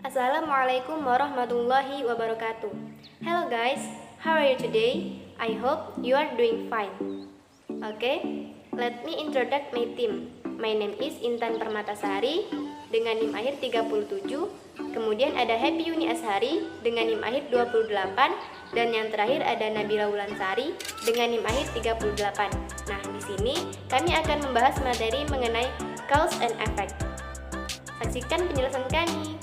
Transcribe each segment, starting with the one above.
Assalamualaikum warahmatullahi wabarakatuh. Hello guys, how are you today? I hope you are doing fine. Okay, let me introduce my team. My name is Intan Permatasari dengan NIM akhir 37. Kemudian ada Happy Yuni Ashari dengan NIM akhir 28 dan yang terakhir ada Nabila Wulansari dengan NIM akhir 38. Nah, di sini kami akan membahas materi mengenai cause and effect. Saksikan penjelasan kami.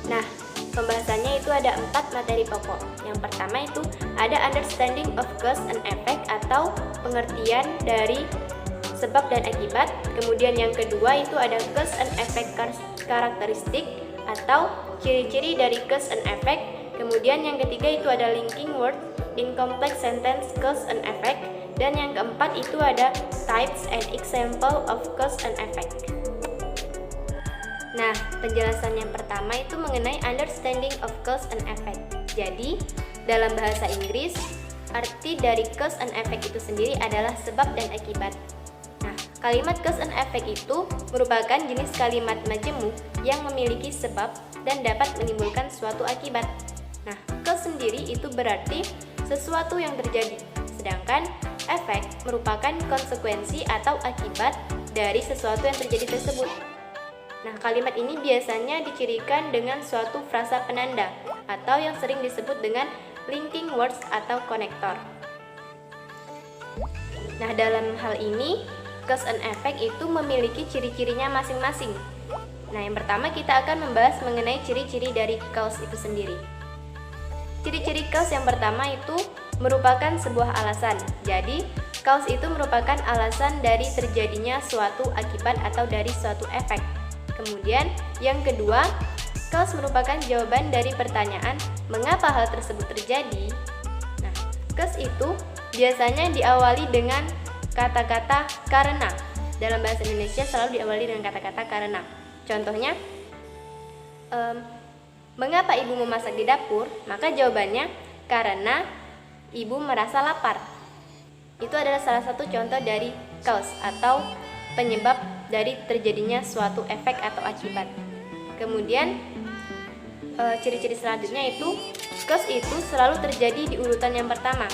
Nah, pembahasannya itu ada 4 materi pokok. Yang pertama itu ada understanding of cause and effect atau pengertian dari sebab dan akibat. Kemudian yang kedua itu ada cause and effect karakteristik atau ciri-ciri dari cause and effect. Kemudian yang ketiga itu ada linking word in complex sentence cause and effect. Dan yang keempat itu ada types and example of cause and effect. Nah, penjelasan yang pertama itu mengenai understanding of cause and effect. Jadi, dalam bahasa Inggris, arti dari cause and effect itu sendiri adalah sebab dan akibat. Nah, kalimat cause and effect itu merupakan jenis kalimat majemuk yang memiliki sebab dan dapat menimbulkan suatu akibat. Nah, cause sendiri itu berarti sesuatu yang terjadi, sedangkan efek merupakan konsekuensi atau akibat dari sesuatu yang terjadi tersebut. Nah, kalimat ini biasanya dicirikan dengan suatu frasa penanda atau yang sering disebut dengan linking words atau konektor. Nah, dalam hal ini, cause and effect itu memiliki ciri-cirinya masing-masing. Nah, yang pertama kita akan membahas mengenai ciri-ciri dari cause itu sendiri. Ciri-ciri cause yang pertama itu merupakan sebuah alasan. Jadi, cause itu merupakan alasan dari terjadinya suatu akibat atau dari suatu efek. Kemudian, yang kedua, cause merupakan jawaban dari pertanyaan mengapa hal tersebut terjadi. Nah, cause itu biasanya diawali dengan kata-kata karena. Dalam bahasa Indonesia selalu diawali dengan kata-kata karena. Contohnya, mengapa ibu memasak di dapur? Maka jawabannya karena ibu merasa lapar. Itu adalah salah satu contoh dari cause atau penyebab dari terjadinya suatu efek atau akibat. Kemudian ciri-ciri selanjutnya itu cause itu selalu terjadi di urutan yang pertama.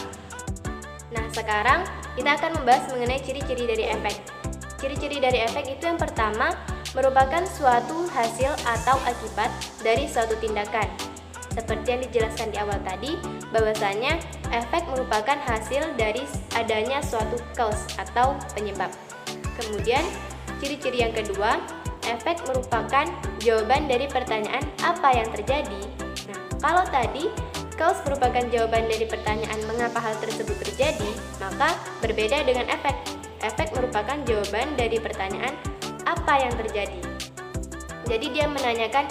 Nah, sekarang kita akan membahas mengenai ciri-ciri dari efek. Ciri-ciri dari efek itu yang pertama merupakan suatu hasil atau akibat dari suatu tindakan. Seperti yang dijelaskan di awal tadi, bahwasanya efek merupakan hasil dari adanya suatu cause atau penyebab. Kemudian ciri-ciri yang kedua, efek merupakan jawaban dari pertanyaan apa yang terjadi. Nah, kalau tadi cause merupakan jawaban dari pertanyaan mengapa hal tersebut terjadi, maka berbeda dengan efek. Efek merupakan jawaban dari pertanyaan apa yang terjadi. Jadi dia menanyakan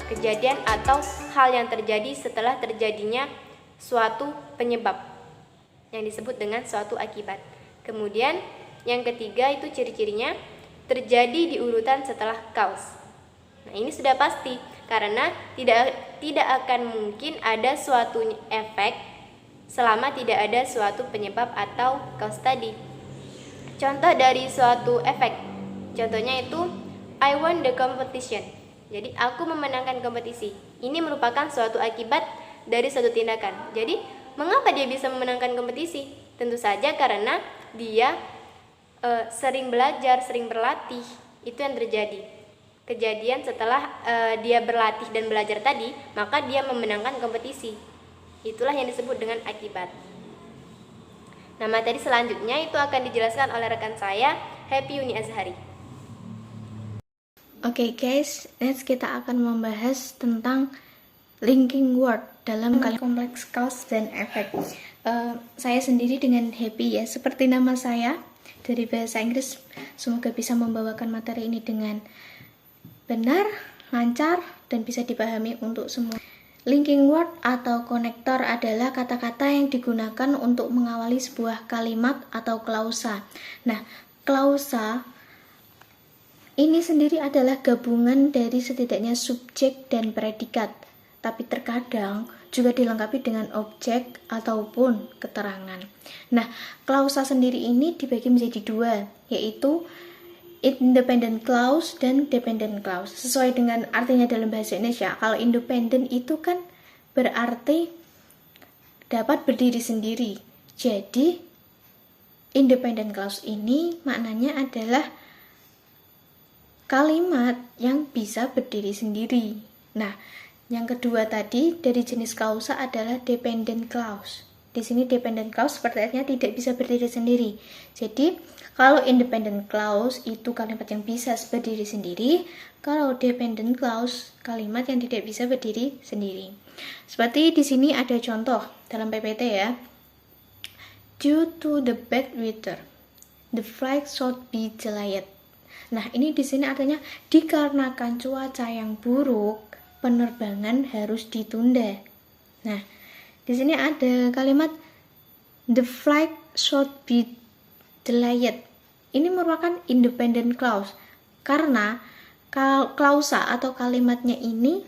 kejadian atau hal yang terjadi setelah terjadinya suatu penyebab yang disebut dengan suatu akibat. Kemudian yang ketiga itu ciri-cirinya terjadi di urutan setelah cause. Nah, ini sudah pasti karena tidak akan mungkin ada suatu efek selama tidak ada suatu penyebab atau cause tadi. Contoh dari suatu efek, contohnya itu I won the competition. Jadi aku memenangkan kompetisi. Ini merupakan suatu akibat dari suatu tindakan. Jadi mengapa dia bisa memenangkan kompetisi? Tentu saja karena dia sering belajar, sering berlatih. Itu yang terjadi. Kejadian setelah dia berlatih dan belajar tadi, maka dia memenangkan kompetisi. Itulah yang disebut dengan akibat. Nah, materi selanjutnya itu akan dijelaskan oleh rekan saya, Happy Yuni Ashari. Oke guys, next kita akan membahas tentang linking word dalam kalimat kompleks cause dan effect. Saya sendiri dengan Happy ya, seperti nama saya dari bahasa Inggris. Semoga bisa membawakan materi ini dengan benar, lancar, dan bisa dipahami untuk semua. Linking word atau konektor adalah kata-kata yang digunakan untuk mengawali sebuah kalimat atau klausa. Nah, klausa ini sendiri adalah gabungan dari setidaknya subjek dan predikat, tapi terkadang juga dilengkapi dengan objek ataupun keterangan. Nah, klausa sendiri ini dibagi menjadi dua, yaitu independent clause dan dependent clause. Sesuai dengan artinya dalam bahasa Indonesia, kalau independent itu kan berarti dapat berdiri sendiri. Jadi independent clause ini maknanya adalah kalimat yang bisa berdiri sendiri. Nah, yang kedua tadi dari jenis klausa adalah dependent clause. Di sini dependent clause seperti artinya tidak bisa berdiri sendiri. Jadi kalau independent clause itu kalimat yang bisa berdiri sendiri, kalau dependent clause kalimat yang tidak bisa berdiri sendiri. Seperti di sini ada contoh dalam PPT ya. Due to the bad weather, the flight should be delayed. Nah, ini di sini artinya dikarenakan cuaca yang buruk, penerbangan harus ditunda. Nah, di sini ada kalimat the flight should be delayed. Ini merupakan independent clause karena klausa atau kalimatnya ini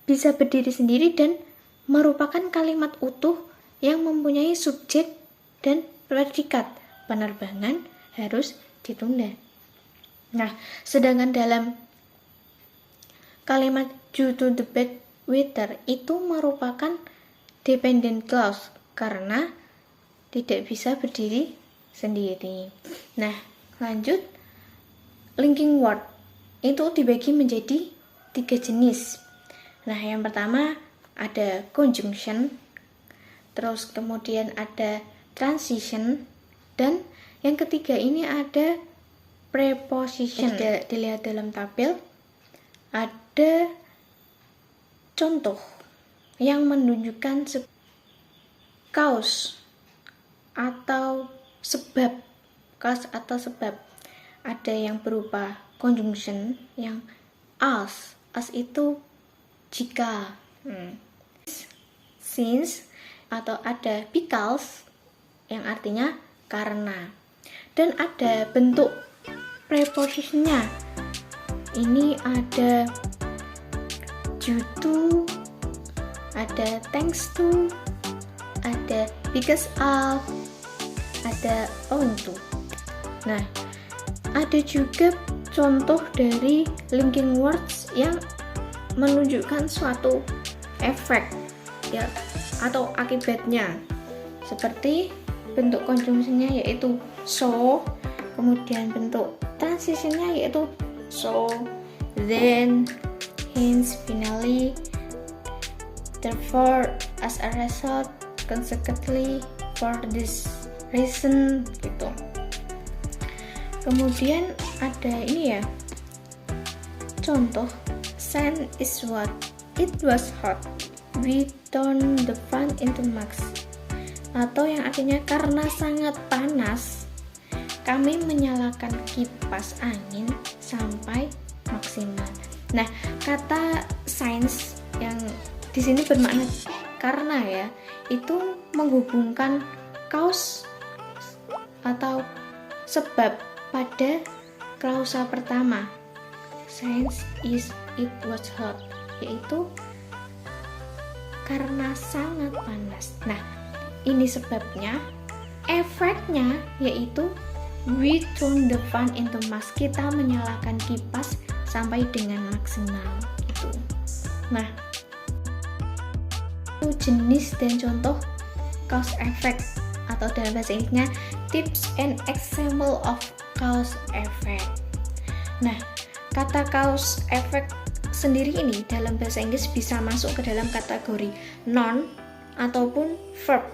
bisa berdiri sendiri dan merupakan kalimat utuh yang mempunyai subjek dan predikat. Penerbangan harus ditunda. Nah, sedangkan dalam kalimat due to the bad weather itu merupakan dependent clause karena tidak bisa berdiri sendiri. Nah, lanjut. Linking word itu dibagi menjadi 3 jenis. Nah, yang pertama ada conjunction, terus kemudian ada transition, dan yang ketiga ini ada preposition. Jika dilihat dalam tabel, ada contoh yang menunjukkan cause atau sebab. Cause atau sebab. Ada yang berupa conjunction yang as itu jika. Since atau ada because yang artinya karena. Dan ada bentuk prepositionnya. Ini ada due to, ada thanks to, ada because of, ada owing to. Nah, ada juga contoh dari linking words yang menunjukkan suatu efek ya atau akibatnya. Seperti bentuk conjunctionnya yaitu so, kemudian bentuk transitionnya yaitu so, then, hence, finally, therefore, as a result, consequently, for this reason gitu. Kemudian ada ini ya, contoh sun is what, it was hot, we turned the fan into max, atau yang artinya karena sangat panas kami menyalakan kipas angin sampai maksimal. Nah, kata science yang di sini bermakna karena ya, itu menghubungkan cause atau sebab pada klausa pertama. Since is it was hot, yaitu karena sangat panas. Nah, ini sebabnya. Efeknya yaitu we turn the fan into max, kita menyalakan kipas sampai dengan maksimal gitu. Nah, itu jenis dan contoh cause effect atau dalam bahasa Inggrisnya tips and example of cause effect. Nah, kata cause effect sendiri ini dalam bahasa Inggris bisa masuk ke dalam kategori noun ataupun verb.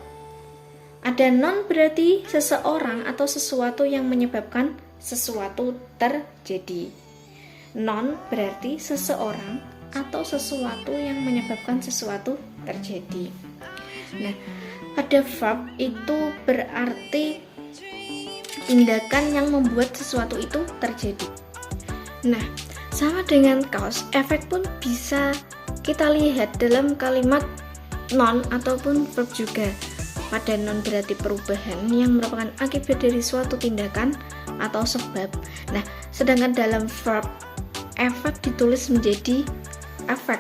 Ada noun berarti seseorang atau sesuatu yang menyebabkan sesuatu terjadi. Noun berarti seseorang atau sesuatu yang menyebabkan sesuatu terjadi. Nah, ada verb itu berarti tindakan yang membuat sesuatu itu terjadi. Nah, sama dengan cause, efek pun bisa kita lihat dalam kalimat noun ataupun verb juga. Pada noun berarti perubahan yang merupakan akibat dari suatu tindakan atau sebab. Nah, sedangkan dalam verb, efek ditulis menjadi efek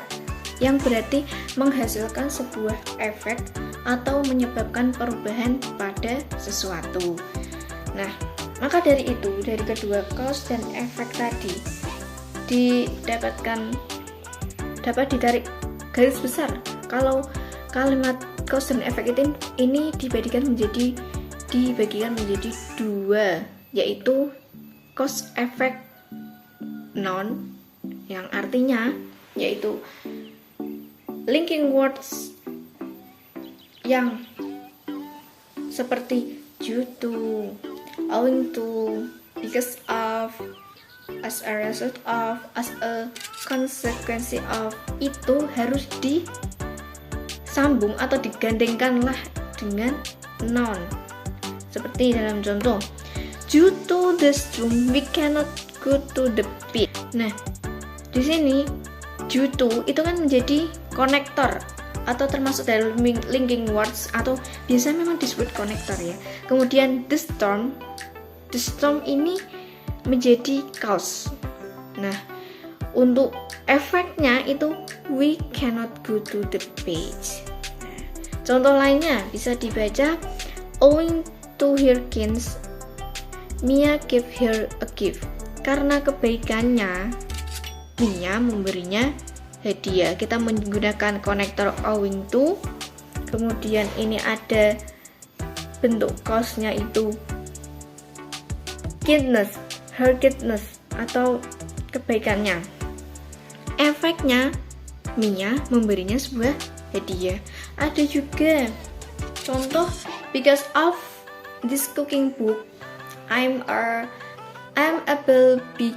yang berarti menghasilkan sebuah efek atau menyebabkan perubahan pada sesuatu. Nah, Maka dari itu, dari kedua cause dan efek tadi dapat ditarik garis besar. Kalau kalimat cause dan efek ini dibagikan menjadi dua, yaitu cause effect noun, yang artinya yaitu linking words yang seperti due to, owing to, because of, as a result of, as a consequence of, itu harus disambung atau digandengkanlah dengan noun. Seperti dalam contoh, due to the storm we cannot go to the beach. Nah, di sini due to itu kan menjadi konektor atau termasuk dalam linking words, atau biasa memang disebut konektor ya. Kemudian the storm ini menjadi cause. Nah, untuk efeknya itu we cannot go to the beach. Nah, contoh lainnya bisa dibaca, owing to her kindness Mia gave her a gift. Karena kebaikannya Mia memberinya hadiah. Kita menggunakan konektor owing to, kemudian ini ada bentuk cause-nya itu kindness, her kindness atau kebaikannya. Efeknya Mia memberinya sebuah hadiah. Ada juga contoh, because of this cooking book I'm able to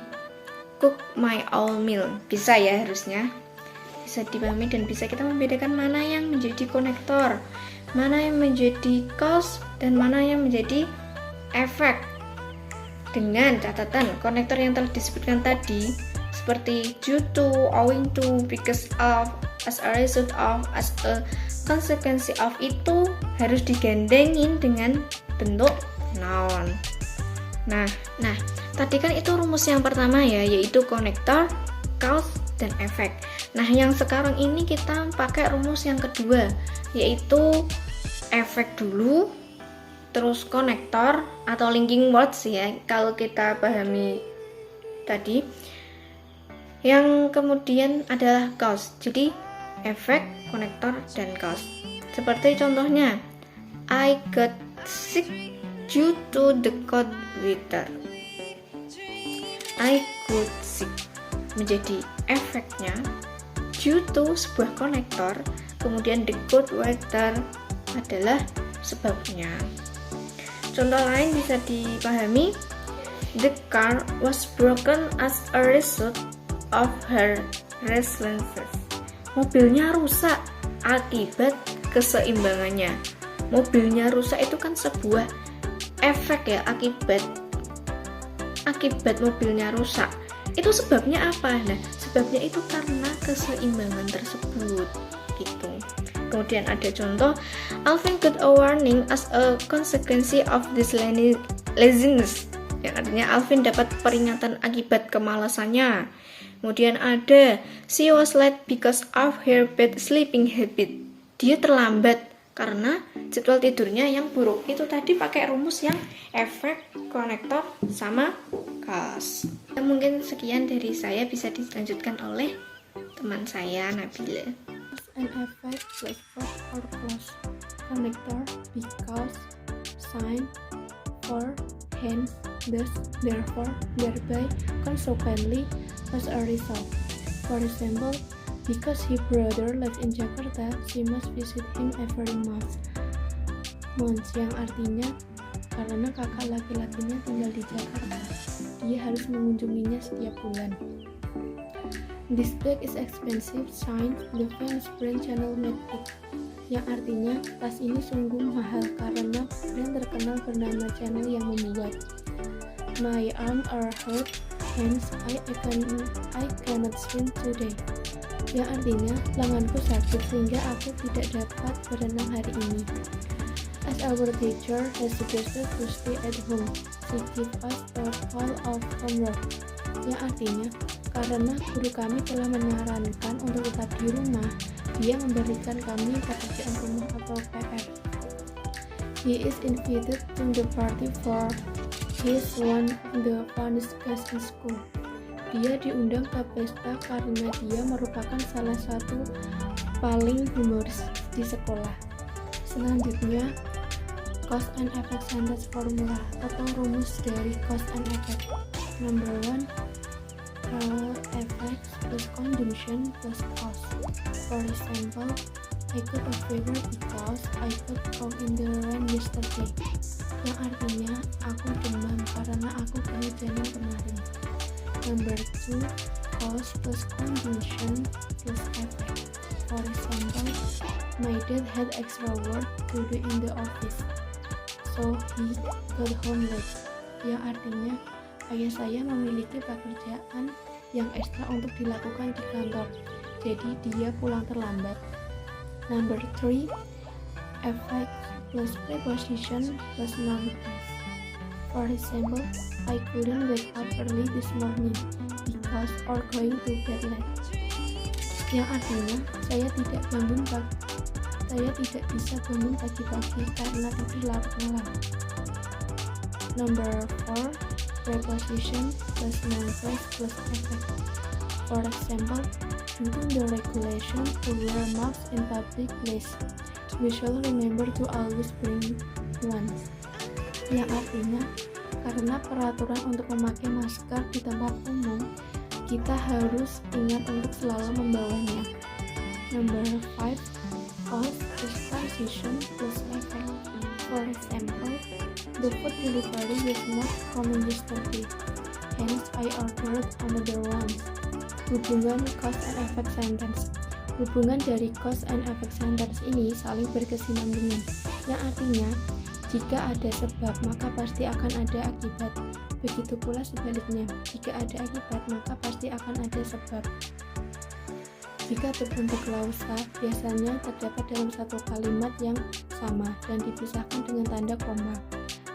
cook my own meal. Bisa ya, harusnya bisa dipahami dan bisa kita membedakan mana yang menjadi konektor, mana yang menjadi cause, dan mana yang menjadi efek. Dengan catatan konektor yang telah disebutkan tadi seperti due to, owing to, because of, as a result of, as a consequence of itu harus digandengin dengan bentuk noun. Nah, tadi kan itu rumus yang pertama ya, yaitu konektor, cause, dan efek. Nah, yang sekarang ini kita pakai rumus yang kedua, yaitu efek dulu, terus konektor atau linking words ya, kalau kita pahami tadi. Yang kemudian adalah cause. Jadi, efek, konektor, dan cause. Seperti contohnya, I got sick due to the cold weather. I got sick menjadi efeknya due to sebuah konektor, kemudian the cold weather adalah sebabnya. Contoh lain bisa dipahami, the car was broken as a result of her restlessness. Mobilnya rusak akibat keseimbangannya. Mobilnya rusak itu kan sebuah efek ya, akibat mobilnya rusak. Itu sebabnya apa? Nah, sebabnya itu karena keseimbangan tersebut gitu. Kemudian ada contoh, Alvin got a warning as a consequence of this laziness. Yang artinya Alvin dapat peringatan akibat kemalasannya. Kemudian ada, she was late because of her bad sleeping habit. Dia terlambat karena jadwal tidurnya yang buruk. Itu tadi pakai rumus yang efek, konektor, sama cause. Mungkin sekian dari saya, bisa dilanjutkan oleh teman saya, Nabila. An effect plus verb or clause. Connector, because, sign, for, hence, thus, therefore, thereby, consequently, as a result. For example, because his brother lives in Jakarta, she must visit him every month. Yang artinya karena kakak laki-lakinya tinggal di Jakarta, dia harus mengunjunginya setiap bulan. This bag is expensive, signed the famous brand Channel made it. Yang artinya tas ini sungguh mahal karena brand terkenal bernama Channel yang membuat. My arms are hurt, hence I cannot swim today. Yang artinya lenganku sakit sehingga aku tidak dapat berenang hari ini. As our teacher has suggested to stay at home, she gives us a call of homework. Yang artinya karena guru kami telah menyarankan untuk tetap di rumah, dia memberikan kami pekerjaan rumah atau PR. He is invited to the party for He's one of the funniest guys in school. Dia diundang ke pesta karena dia merupakan salah satu paling humoris di sekolah. Selanjutnya, cause and effect sentence formula atau rumus dari cause and effect. Number 1, effects plus conjunction plus cause. For example, I got a fever because I got caught in the rain yesterday. Yang artinya aku demam karena aku kehujanan kemarin. Number 2, cause plus conjunction plus effect. For example, my dad had extra work to do in the office, so he got home late. Yang artinya ayah saya memiliki pekerjaan yang ekstra untuk dilakukan di kantor, jadi dia pulang terlambat. Number 3, effect plus preposition plus noun plus. For example, I couldn't wake up early this morning because or going to bed late. Yang artinya saya tidak bisa bangun pagi-pagi karena tidur larut malam. Number 4, preposition plus noun plus effect. For example, due to the regulation to wear mask in public place, we shall remember to always bring one. Yang artinya karena peraturan untuk memakai masker di tempat umum, kita harus ingat untuk selalu membawanya. Number 5, cause plus transition plus effect. For example, the food delivery was not coming yesterday, hence I ordered another one. Hubungan cause and effect sentence. Hubungan dari cause and effect sentence ini saling berkesinambungan, yang artinya jika ada sebab maka pasti akan ada akibat. Begitu pula sebaliknya, jika ada akibat maka pasti akan ada sebab. Jika berbentuk klausa, biasanya terdapat dalam satu kalimat yang sama dan dipisahkan dengan tanda koma.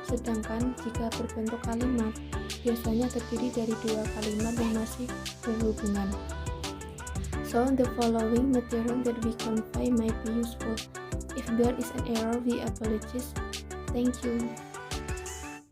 Sedangkan jika berbentuk kalimat, biasanya terdiri dari dua kalimat yang masih berhubungan. So, the following material that we convey might be useful. If there is an error, we apologize. Thank you.